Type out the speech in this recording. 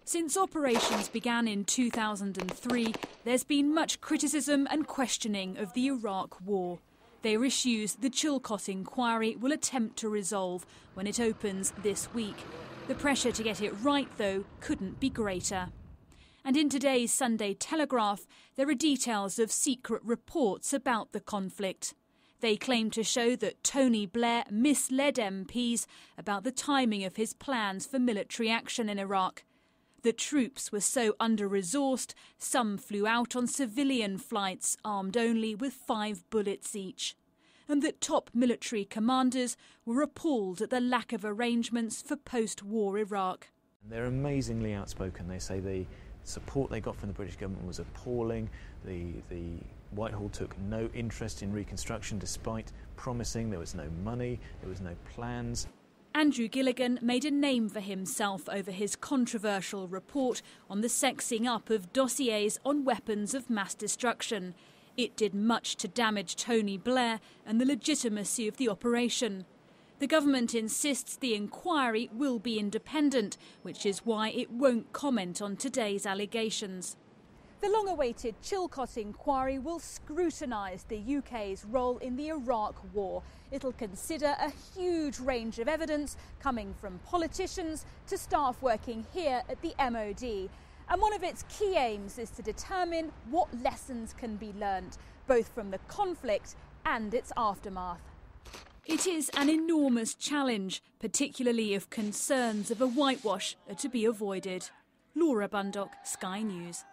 Since operations began in 2003, there's been much criticism and questioning of the Iraq War. They're issues the Chilcot inquiry will attempt to resolve when it opens this week. The pressure to get it right, though, couldn't be greater. And in today's Sunday Telegraph, there are details of secret reports about the conflict. They claim to show that Tony Blair misled MPs about the timing of his plans for military action in Iraq. The troops were so under-resourced, some flew out on civilian flights armed only with 5 bullets each. And that top military commanders were appalled at the lack of arrangements for post-war Iraq. They're amazingly outspoken. They say the support they got from the British government was appalling. The Whitehall took no interest in reconstruction despite promising there was no money, there was no plans. Andrew Gilligan made a name for himself over his controversial report on the sexing up of dossiers on weapons of mass destruction. It did much to damage Tony Blair and the legitimacy of the operation. The government insists the inquiry will be independent, which is why it won't comment on today's allegations. The long-awaited Chilcot inquiry will scrutinise the UK's role in the Iraq War. It'll consider a huge range of evidence coming from politicians to staff working here at the MOD. And one of its key aims is to determine what lessons can be learnt, both from the conflict and its aftermath. It is an enormous challenge, particularly if concerns of a whitewash are to be avoided. Laura Bundock, Sky News.